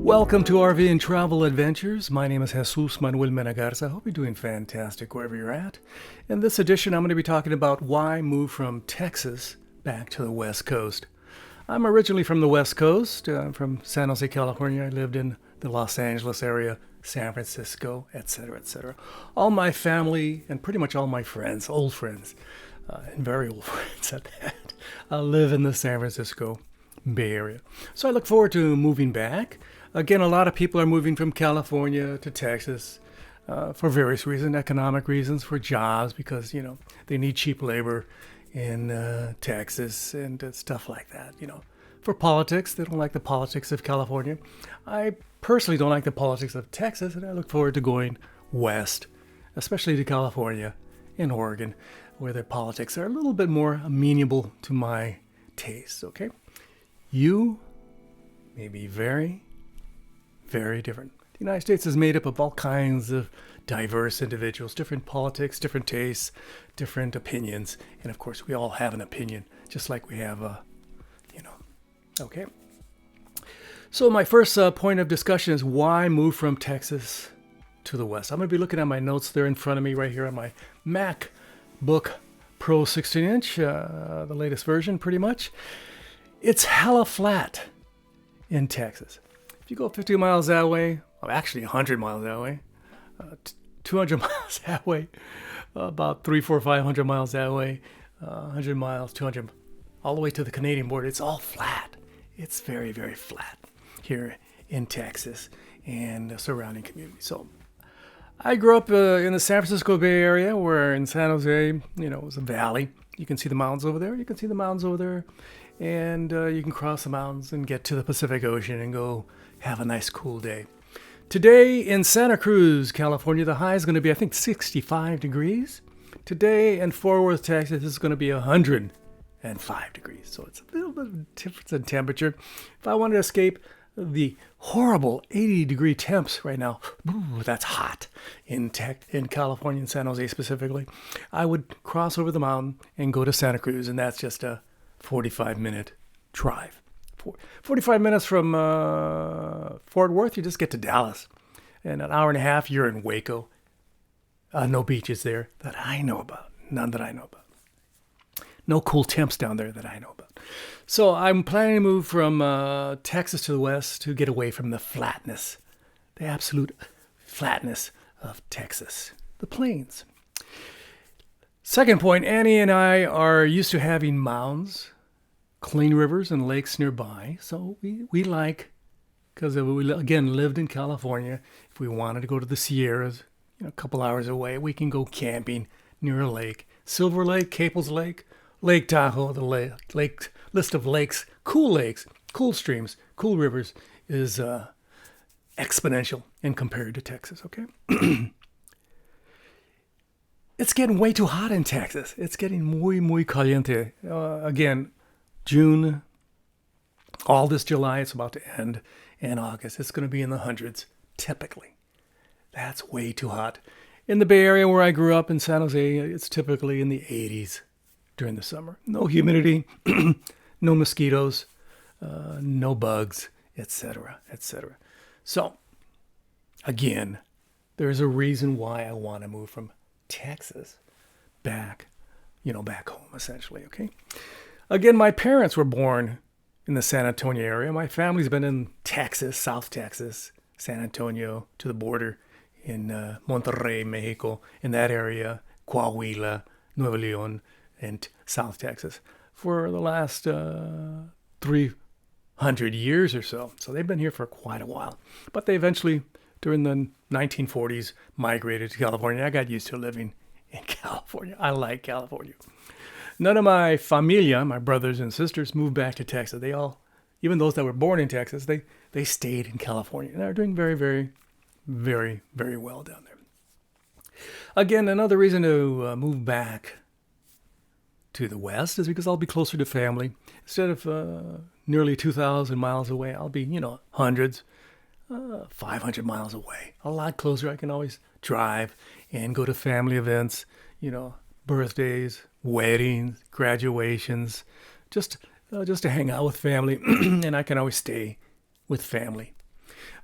Welcome to RV and Travel Adventures. My name is Jesus Manuel Menegarza. I hope you're doing fantastic wherever you're at. In this edition, I'm going to be talking about why move from Texas back to the West Coast. I'm originally from the West Coast, from San Jose, California. I lived in the Los Angeles area, San Francisco, etc., etc. All my family and pretty much all my friends, old friends, and very old friends at that, live in the San Francisco Bay Area. So I look forward to moving back. Again, a lot of people are moving from California to Texas for various reasons, economic reasons, for jobs, because, they need cheap labor in Texas and stuff like that, For politics, they don't like the politics of California. I personally don't like the politics of Texas, and I look forward to going west, especially to California and Oregon, where their politics are a little bit more amenable to my taste, okay? You may be very, very different. The United States is made up of all kinds of diverse individuals, different politics, different tastes, different opinions. And of course, we all have an opinion, just like we have, okay. So my first point of discussion is why move from Texas to the West. I'm going to be looking at my notes there in front of me right here on my MacBook Pro 16-inch, the latest version pretty much. It's hella flat in Texas. If you go 50 miles that way, actually 100 miles that way, 200 miles that way, about 500 miles that way, 100 miles, 200, all the way to the Canadian border, it's all flat. It's very, very flat here in Texas and the surrounding community. So I grew up in the San Francisco Bay Area, where in San Jose, it was a valley. You can see the mountains over there. You can see the mountains over there. And you can cross the mountains and get to the Pacific Ocean and go have a nice cool day. Today in Santa Cruz, California, the high is going to be, I think, 65 degrees. Today in Fort Worth, Texas, it's going to be 105 degrees. So it's a little bit of difference in temperature. If I wanted to escape the horrible 80-degree temps right now, that's hot in California, in San Jose specifically, I would cross over the mountain and go to Santa Cruz, and that's just a 45-minute drive. 45 minutes from Fort Worth, you just get to Dallas. And an hour and a half, you're in Waco. No beaches there that I know about. None that I know about. No cool temps down there that I know about. So I'm planning to move from Texas to the West to get away from the flatness, the absolute flatness of Texas, the plains. Second point, Annie and I are used to having mounds, clean rivers, and lakes nearby. So we like, because we, again, lived in California, if we wanted to go to the Sierras, a couple hours away, we can go camping near a lake. Silver Lake, Caples Lake, Lake Tahoe, the lake list of lakes, cool streams, cool rivers is exponential in compared to Texas, okay? It's getting way too hot in Texas. It's getting muy caliente. Again, June, all this July, it's about to end, and August, it's going to be in the hundreds, typically. That's way too hot. In the Bay Area where I grew up in San Jose, it's typically in the 80s during the summer. No humidity, no mosquitoes, no bugs, etc., etc. So, again, there's a reason why I want to move from Texas back home, essentially, okay? Again, my parents were born in the San Antonio area. My family's been in Texas, South Texas, San Antonio, to the border in Monterrey, Mexico, in that area, Coahuila, Nuevo León, and South Texas for the last 300 years or so. So they've been here for quite a while. But they eventually, during the 1940s, migrated to California. I got used to living in California. I like California. None of my familia, my brothers and sisters, moved back to Texas. They all, even those that were born in Texas, they stayed in California. And they're doing very, very, very, very well down there. Again, another reason to move back to the West is because I'll be closer to family. Instead of nearly 2,000 miles away, I'll be, hundreds, 500 miles away. A lot closer. I can always drive and go to family events, birthdays, weddings, graduations, just to hang out with family, and I can always stay with family.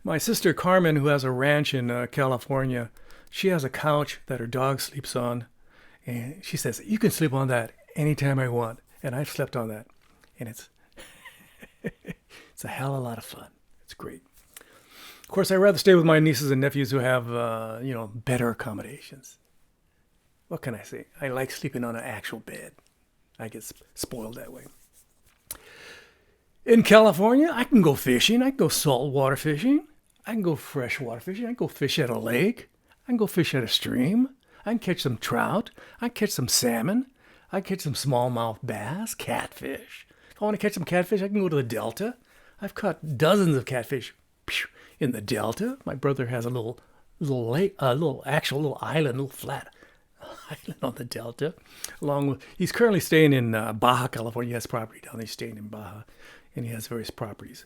My sister Carmen, who has a ranch in California, she has a couch that her dog sleeps on. And she says, you can sleep on that anytime I want. And I've slept on that. And it's it's a hell of a lot of fun. It's great. Of course, I'd rather stay with my nieces and nephews who have, better accommodations. What can I say? I like sleeping on an actual bed. I get spoiled that way. In California, I can go fishing. I can go saltwater fishing. I can go freshwater fishing. I can go fish at a lake. I can go fish at a stream. I can catch some trout. I can catch some salmon. I can catch some smallmouth bass, catfish. If I want to catch some catfish, I can go to the Delta. I've caught dozens of catfish in the Delta. My brother has a little lake, a little island, a little flat island on the Delta. He's currently staying in Baja, California. He has property down there. He's staying in Baja, and he has various properties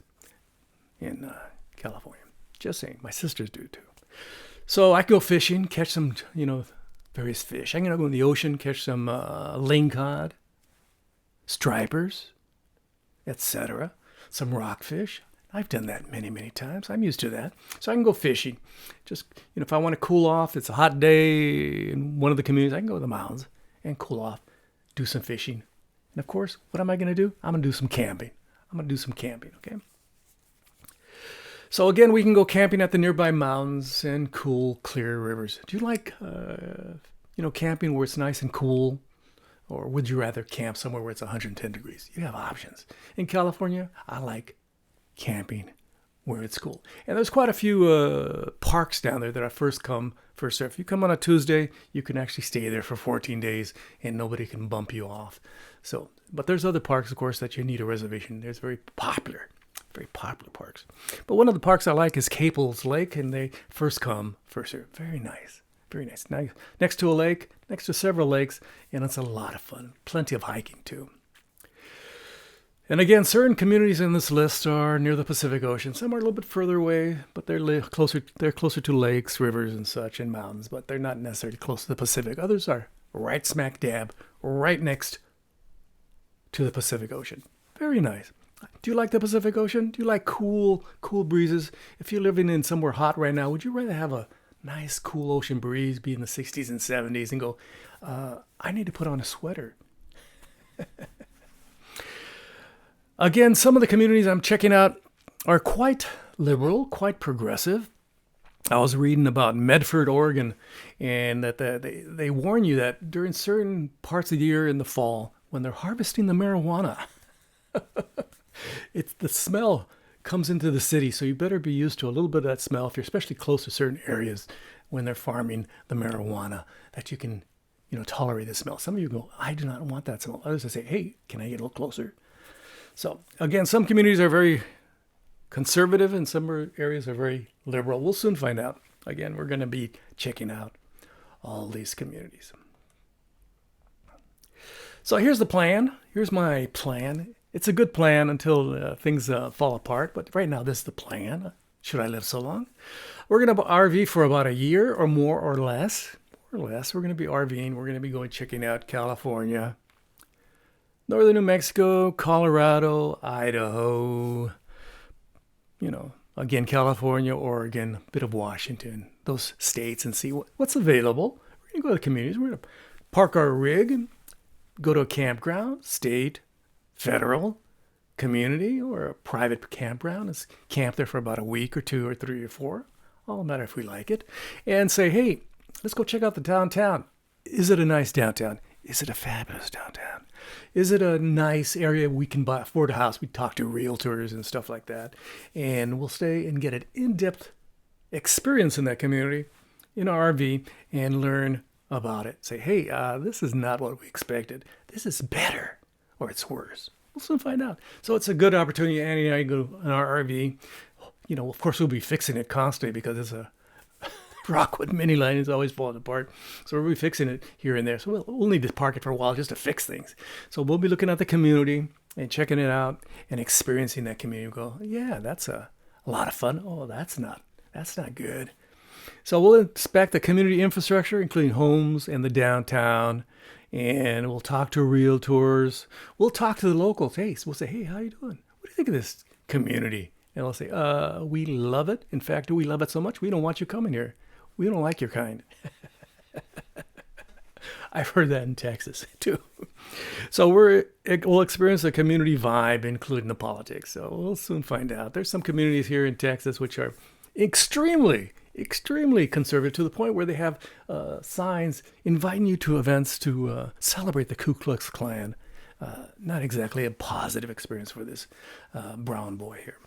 in California. Just saying, my sisters do too. So I go fishing, catch some, various fish. I'm gonna go in the ocean, catch some lingcod, stripers, etc. Some rockfish. I've done that many, many times. I'm used to that. So I can go fishing. Just, if I want to cool off, it's a hot day in one of the communities, I can go to the mountains and cool off, do some fishing. And of course, what am I going to do? I'm going to do some camping. Okay? So again, we can go camping at the nearby mountains and cool, clear rivers. Do you like, camping where it's nice and cool? Or would you rather camp somewhere where it's 110 degrees? You have options. In California, I like camping where it's cool. And there's quite a few parks down there that are first come, first serve. If you come on a Tuesday, you can actually stay there for 14 days and nobody can bump you off. So, but there's other parks, of course, that you need a reservation. There's very popular parks. But one of the parks I like is Caples Lake, and they first come, first serve. Very nice. Very nice. Now, next to a lake, next to several lakes, and it's a lot of fun. Plenty of hiking, too. And again, certain communities in this list are near the Pacific Ocean. Some are a little bit further away, but they're closer to lakes, rivers, and such, and mountains, but they're not necessarily close to the Pacific. Others are right smack dab, right next to the Pacific Ocean. Very nice. Do you like the Pacific Ocean? Do you like cool breezes? If you're living in somewhere hot right now, would you rather have a nice, cool ocean breeze, be in the 60s and 70s, and go, I need to put on a sweater? Again, some of the communities I'm checking out are quite liberal, quite progressive. I was reading about Medford, Oregon, and that they warn you that during certain parts of the year in the fall, when they're harvesting the marijuana, it's the smell comes into the city, so you better be used to a little bit of that smell if you're especially close to certain areas when they're farming the marijuana, that you can, tolerate the smell. Some of you go, I do not want that smell. Others I say, hey, can I get a little closer? So again, some communities are very conservative and some areas are very liberal. We'll soon find out. Again, we're going to be checking out all these communities. So here's the plan. Here's my plan. It's a good plan until things fall apart. But right now, this is the plan. Should I live so long? We're going to RV for about a year or more or less. We're going to be RVing. We're going to be going checking out California, northern New Mexico, Colorado, Idaho, again, California, Oregon, a bit of Washington, those states, and see what's available. We're going to go to the communities. We're going to park our rig and go to a campground, state, federal, community, or a private campground. Let's camp there for about a week or 2 or 3 or 4. All matter if we like it. And say, hey, let's go check out the downtown. Is it a nice downtown? Is it a fabulous downtown? Is it a nice area we can afford a house? We talk to realtors and stuff like that. And we'll stay and get an in-depth experience in that community in our RV and learn about it. Say, hey, this is not what we expected. This is better or it's worse. We'll soon find out. So it's a good opportunity. Annie and I go in our RV. Of course, we'll be fixing it constantly because it's a Rockwood mini line is always falling apart. So we'll be fixing it here and there. So we'll need to park it for a while just to fix things. So we'll be looking at the community and checking it out and experiencing that community. We'll go, yeah, that's a lot of fun. Oh, that's not good. So we'll inspect the community infrastructure, including homes and the downtown. And we'll talk to realtors. We'll talk to the locals. Hey, we'll say, hey, how you doing? What do you think of this community And they'll say, we love it. In fact, we love it so much, we don't want you coming here. We don't like your kind. I've heard that in Texas too. So we'll experience a community vibe, including the politics. So we'll soon find out. There's some communities here in Texas which are extremely, extremely conservative to the point where they have signs inviting you to events to celebrate the Ku Klux Klan. Not exactly a positive experience for this brown boy here.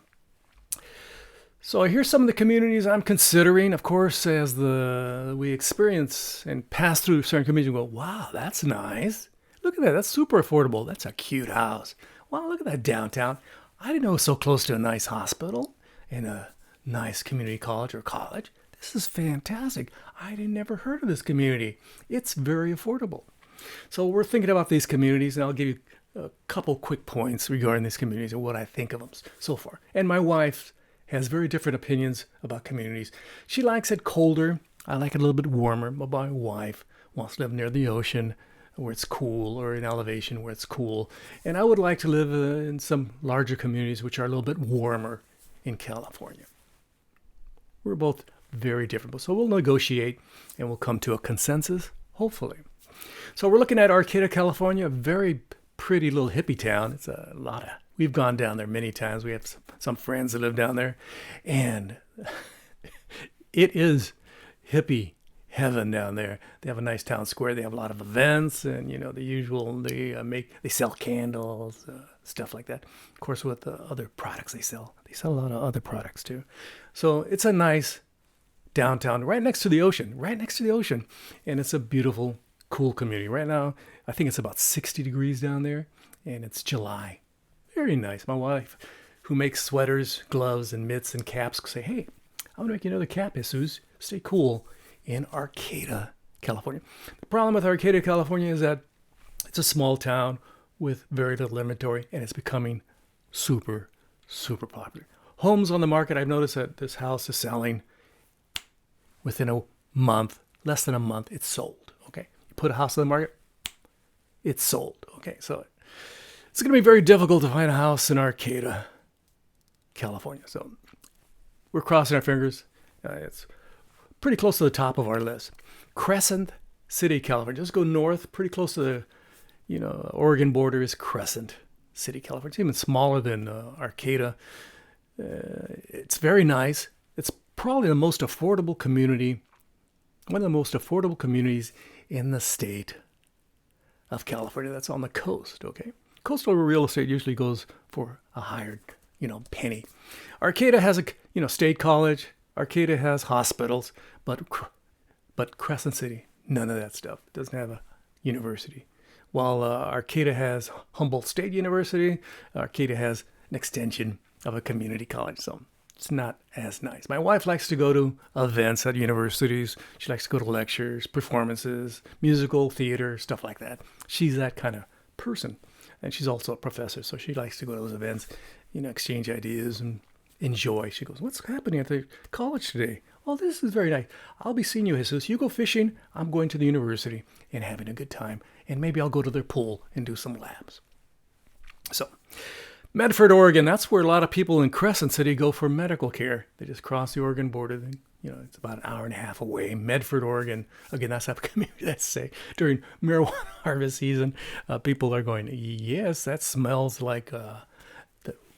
So here's some of the communities I'm considering. Of course, as we experience and pass through certain communities, we go, wow, that's nice. Look at that. That's super affordable. That's a cute house. Wow, look at that downtown. I didn't know it was so close to a nice hospital and a nice community college or college. This is fantastic. I had never heard of this community. It's very affordable. So we're thinking about these communities, and I'll give you a couple quick points regarding these communities and what I think of them so far. And my wife has very different opinions about communities. She likes it colder. I like it a little bit warmer. But my wife wants to live near the ocean where it's cool, or in elevation where it's cool. And I would like to live in some larger communities which are a little bit warmer in California. We're both very different. So we'll negotiate and we'll come to a consensus, hopefully. So we're looking at Arcata, California, a very pretty little hippie town. It's a lot of, we've gone down there many times. We have some friends that live down there, and it is hippie heaven down there. They have a nice town square. They have a lot of events, and the usual. They sell candles, stuff like that. Of course, with the other products they sell a lot of other products too. So it's a nice downtown, right next to the ocean, and it's a beautiful, cool community. Right now, I think it's about 60 degrees down there, and it's July. Very nice. My wife, who makes sweaters, gloves, and mitts and caps, say, hey, I'm going to make you another cap, Jesus. Stay cool in Arcata, California. The problem with Arcata, California is that it's a small town with very little inventory, and it's becoming super, super popular. Homes on the market, I've noticed that this house is selling within a month, less than a month, it's sold. Okay. You put a house on the market, it's sold. Okay. So it's going to be very difficult to find a house in Arcata, California. So we're crossing our fingers. It's pretty close to the top of our list. Crescent City, California. Just go north, pretty close to the, Oregon border is Crescent City, California. It's even smaller than Arcata. It's very nice. It's probably the most affordable community, one of the most affordable communities in the state of California. That's on the coast, okay? Coastal real estate usually goes for a higher, penny. Arcata has a, state college. Arcata has hospitals, but Crescent City, none of that stuff. It doesn't have a university. While Arcata has Humboldt State University, Arcata has an extension of a community college. So it's not as nice. My wife likes to go to events at universities. She likes to go to lectures, performances, musical, theater, stuff like that. She's that kind of person. And she's also a professor, so she likes to go to those events, exchange ideas and enjoy. She goes, what's happening at the college today? Oh, this is very nice. I'll be seeing you, Jesus. You go fishing. I'm going to the university and having a good time. And maybe I'll go to their pool and do some labs. So, Medford, Oregon, that's where a lot of people in Crescent City go for medical care. They just cross the Oregon border. It's about an hour and a half away. Medford, Oregon. Again, that's a community that say during marijuana harvest season, people are going, yes, that smells like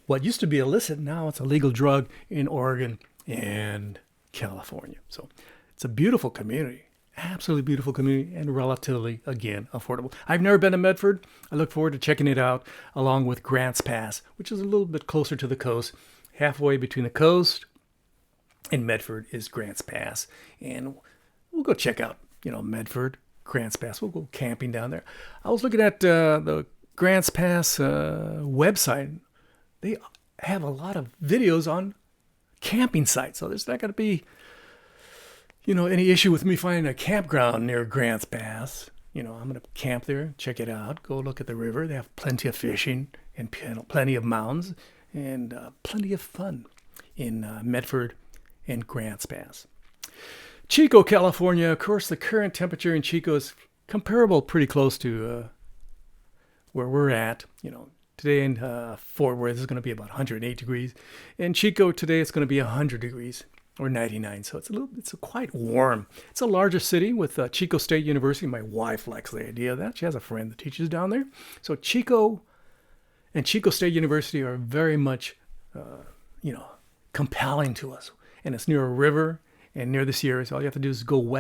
what used to be illicit. Now it's a legal drug in Oregon and California. So it's a beautiful community. Absolutely beautiful community, and relatively, again, affordable. I've never been to Medford. I look forward to checking it out, along with Grants Pass, which is a little bit closer to the coast. Halfway between the coast and Medford is Grants Pass. And we'll go check out, Medford, Grants Pass. We'll go camping down there. I was looking at the Grants Pass website. They have a lot of videos on camping sites. So there's not going to be any issue with me finding a campground near Grants Pass. I'm going to camp there, check it out, go look at the river. They have plenty of fishing and plenty of mounds and plenty of fun in Medford and Grants Pass. Chico, California. Of course, the current temperature in Chico is comparable, pretty close to where we're at. Today in Fort Worth is going to be about 108 degrees. In Chico today it's going to be 100 degrees or 99. So it's quite warm. It's a larger city with Chico State University. My wife likes the idea of that. She has a friend that teaches down there. So Chico and Chico State University are very much, compelling to us. And it's near a river and near the Sierras. All you have to do is go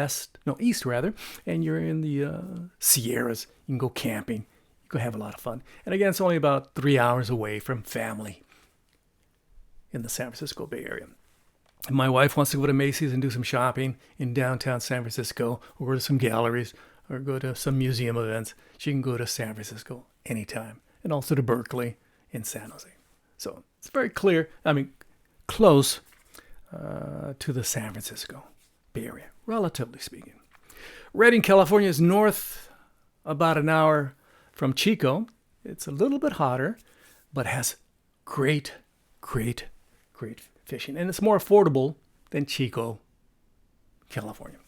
east rather, and you're in the Sierras. You can go camping. You can have a lot of fun. And again, it's only about 3 hours away from family in the San Francisco Bay Area. And my wife wants to go to Macy's and do some shopping in downtown San Francisco, or go to some galleries, or go to some museum events. She can go to San Francisco anytime, and also to Berkeley in San Jose. So it's very close to the San Francisco Bay Area, relatively speaking. Redding, California is north about an hour from Chico. It's a little bit hotter, but has great fishing. And it's more affordable than Chico, California.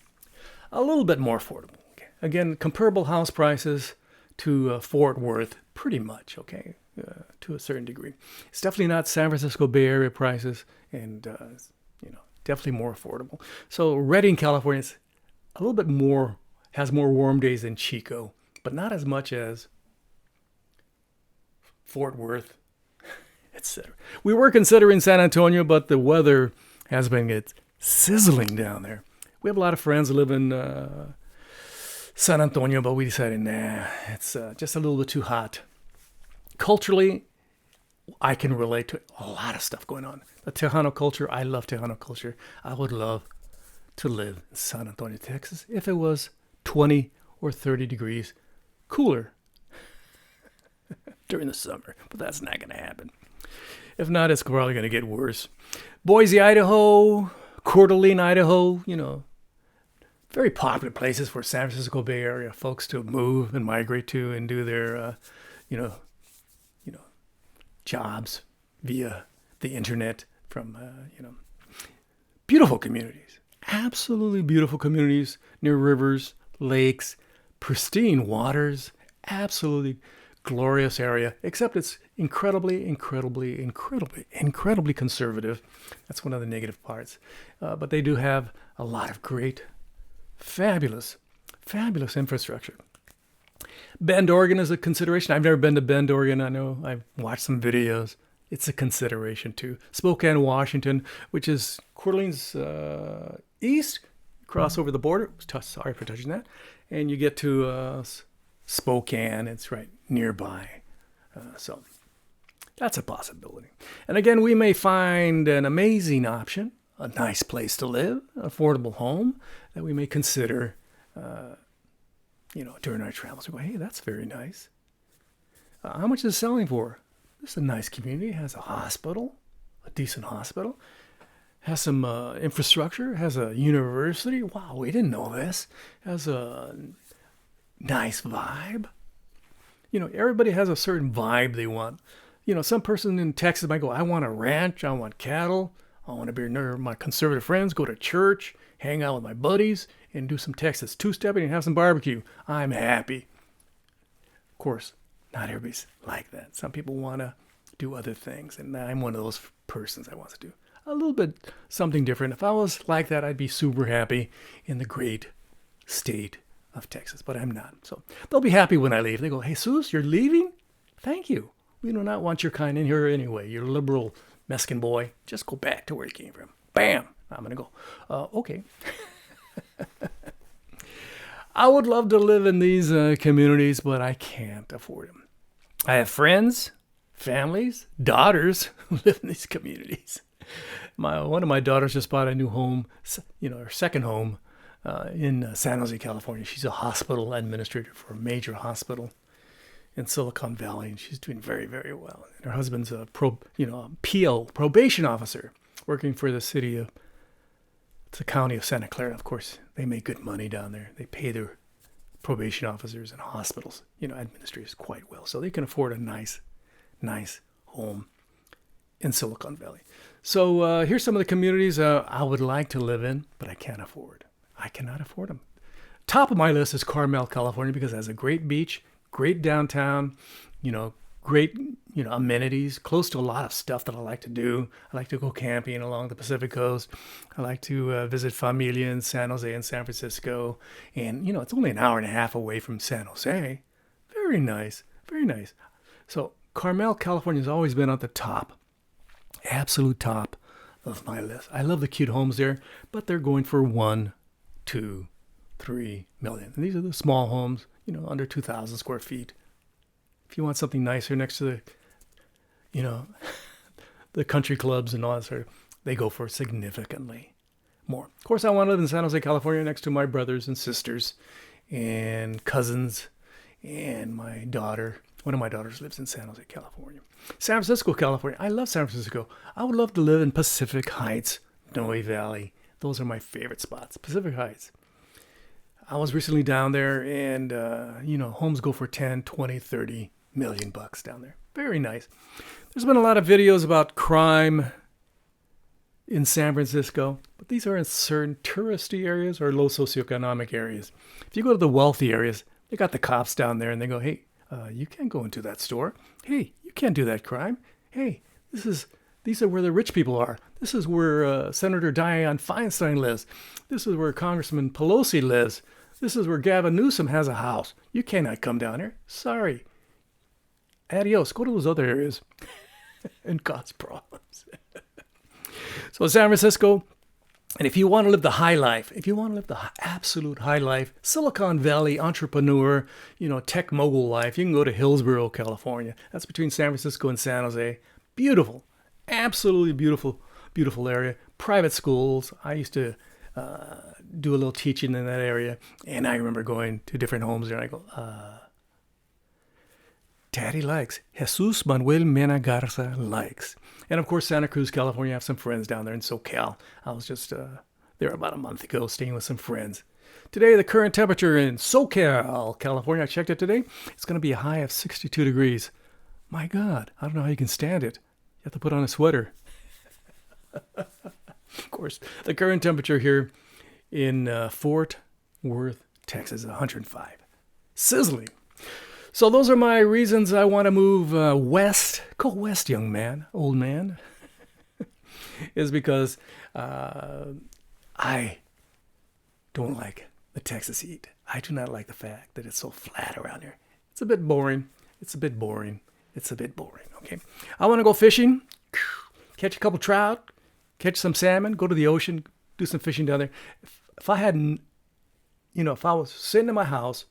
A little bit more affordable. Okay. Again, comparable house prices to Fort Worth, pretty much, okay, to a certain degree. It's definitely not San Francisco Bay Area prices, and definitely more affordable. So Redding, California is a little bit more, has more warm days than Chico, but not as much as Fort Worth, etc. We were considering San Antonio, but the weather has been sizzling down there. We have a lot of friends who live in San Antonio, but we decided, nah, it's just a little bit too hot. Culturally, I can relate to a lot of stuff going on. The Tejano culture, I love Tejano culture. I would love to live in San Antonio, Texas, if it was 20 or 30 degrees cooler during the summer. But that's not going to happen. If not, it's probably going to get worse. Boise, Idaho, Coeur d'Alene, Idaho, very popular places for San Francisco Bay Area folks to move and migrate to and do their, jobs via the internet from, beautiful communities. Absolutely beautiful communities near rivers, lakes, pristine waters, absolutely glorious area, except it's incredibly conservative. That's one of the negative parts. But they do have a lot of great, fabulous infrastructure. Bend, Oregon is a consideration. I've never been to Bend, Oregon. I know I've watched some videos. It's a consideration too. Spokane, Washington, which is Coeur d'Alene's east, cross over the border. Sorry for touching that. And you get to Spokane. It's right nearby. So that's a possibility. And again, we may find an amazing option, a nice place to live, an affordable home that we may consider during our travels. We go, hey, that's very nice. How much is it selling for? This is a nice community. It has a hospital, a decent hospital. Has some infrastructure. Has a university. Wow, we didn't know this. Has a nice vibe. Everybody has a certain vibe they want. Some person in Texas might go, I want a ranch. I want cattle. I want to be near my conservative friends, go to church, hang out with my buddies, and do some Texas two-stepping and have some barbecue. I'm happy. Of course, not everybody's like that. Some people want to do other things, and I'm one of those persons that wants to do a little bit something different. If I was like that, I'd be super happy in the great state of Texas, but I'm not. So they'll be happy when I leave. They go, hey, Jesus, you're leaving? Thank you. We do not want your kind in here anyway. You're a liberal Mexican boy. Just go back to where you came from. Bam! I'm going to go, okay. I would love to live in these communities, but I can't afford them. I have friends, families, daughters who live in these communities. One of my daughters just bought a new home, her second home in San Jose, California. She's a hospital administrator for a major hospital in Silicon Valley, and she's doing very, very well. And her husband's a PO, probation officer, working for the county of Santa Clara. Of course, they make good money down there. They pay their probation officers and hospitals, administrators quite well. So they can afford a nice home in Silicon Valley. So here's some of the communities I would like to live in, but I can't afford. I cannot afford them. Top of my list is Carmel, California, because it has a great beach, great downtown, great, amenities, close to a lot of stuff that I like to do. I like to go camping along the Pacific Coast. I like to visit familia in San Jose and San Francisco. And, it's only an hour and a half away from San Jose. Very nice. Very nice. So Carmel, California has always been at the top, absolute top of my list. I love the cute homes there, but they're going for 1, 2, 3 million. And these are the small homes, under 2,000 square feet. If you want something nicer next to the, the country clubs and all that sort of, they go for significantly more. Of course, I want to live in San Jose, California, next to my brothers and sisters and cousins and my daughter. One of my daughters lives in San Jose, California. San Francisco, California. I love San Francisco. I would love to live in Pacific Heights, Noe Valley. Those are my favorite spots. Pacific Heights. I was recently down there and, homes go for 10, 20, 30 million bucks down there. Very nice. There's been a lot of videos about crime in San Francisco, but these are in certain touristy areas or low socioeconomic areas. If you go to the wealthy areas, they got the cops down there and they go, hey, you can't go into that store. Hey, you can't do that crime. Hey, these are where the rich people are. This is where Senator Dianne Feinstein lives. This is where Congressman Pelosi lives. This is where Gavin Newsom has a house. You cannot come down here. Sorry. Adios. Go to those other areas and cause problems. So San Francisco, and if you want to live the high life, if you want to live the absolute high life, Silicon Valley entrepreneur, tech mogul life, you can go to Hillsborough, California. That's between San Francisco and San Jose. Beautiful. Absolutely beautiful, beautiful area. Private schools. I used to do a little teaching in that area, and I remember going to different homes there, and I go, Daddy likes. Jesus Manuel Mena Garza likes. And of course, Santa Cruz, California. I have some friends down there in SoCal. I was just there about a month ago staying with some friends. Today, the current temperature in SoCal, California, I checked it today. It's going to be a high of 62 degrees. My God, I don't know how you can stand it. You have to put on a sweater. Of course, the current temperature here in Fort Worth, Texas is 105. Sizzling. So those are my reasons I want to move west. Go west, young man, old man. Is because I don't like the Texas heat. I do not like the fact that it's so flat around here. It's a bit boring. Okay. I want to go fishing, catch a couple trout, catch some salmon, go to the ocean, do some fishing down there. If I hadn't, if I was sitting in my house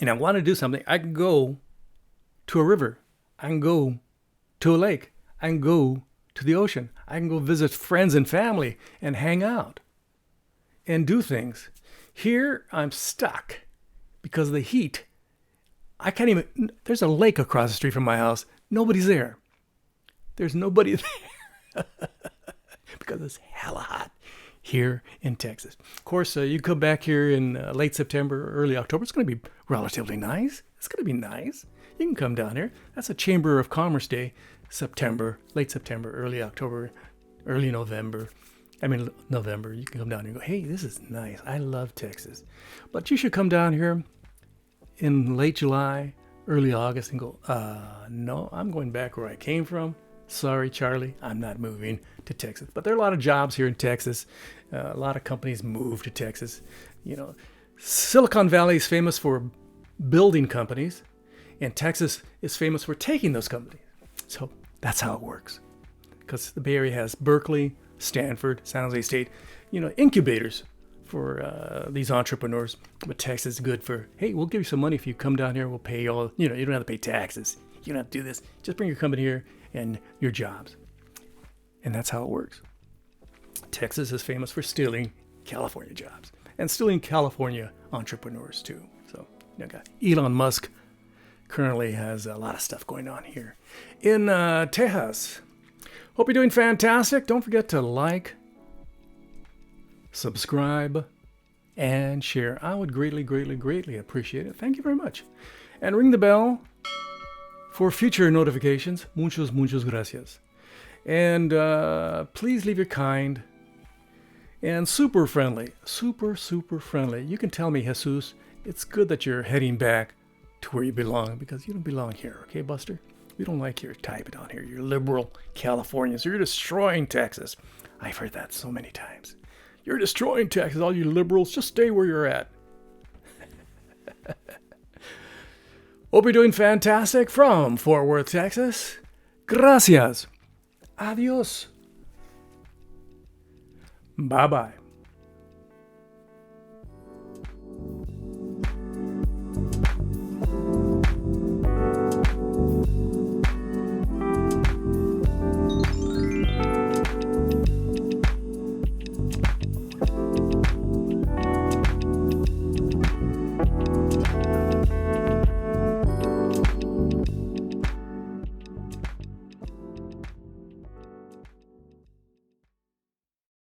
and I want to do something, I can go to a river. I can go to a lake. I can go to the ocean. I can go visit friends and family and hang out and do things. Here, I'm stuck because of the heat. I can't even, there's a lake across the street from my house. Nobody's there. There's nobody there because it's hella hot here in Texas. Of course, you come back here in late September, early October. It's going to be relatively nice. It's going to be nice. You can come down here. That's a Chamber of Commerce Day, late September, early October, early November. November. You can come down here and go, hey, this is nice. I love Texas. But you should come down here in late July, early August and go, no, I'm going back where I came from. Sorry, Charlie, I'm not moving to Texas. But there are a lot of jobs here in Texas. A lot of companies move to Texas. Silicon Valley is famous for building companies, and Texas is famous for taking those companies. So that's how it works. Because the Bay Area has Berkeley, Stanford, San Jose State, incubators for these entrepreneurs. But Texas is good for, hey, we'll give you some money if you come down here. We'll pay you all, you don't have to pay taxes. You don't have to do this. Just bring your company here and your jobs. And that's how it works. Texas is famous for stealing California jobs and stealing California entrepreneurs too. So Elon Musk currently has a lot of stuff going on here in Tejas. Hope you're doing fantastic. Don't forget to like, subscribe, and share. I would greatly, greatly, greatly appreciate it. Thank you very much. And ring the bell for future notifications. Muchos, muchos gracias. And please leave your kind and super friendly. Super, super friendly. You can tell me, Jesus, it's good that you're heading back to where you belong, because you don't belong here, okay, Buster? We don't like your type down here. You're liberal Californians. You're destroying Texas. I've heard that so many times. You're destroying Texas, all you liberals. Just stay where you're at. Hope you're doing fantastic from Fort Worth, Texas. Gracias. Adios. Bye-bye.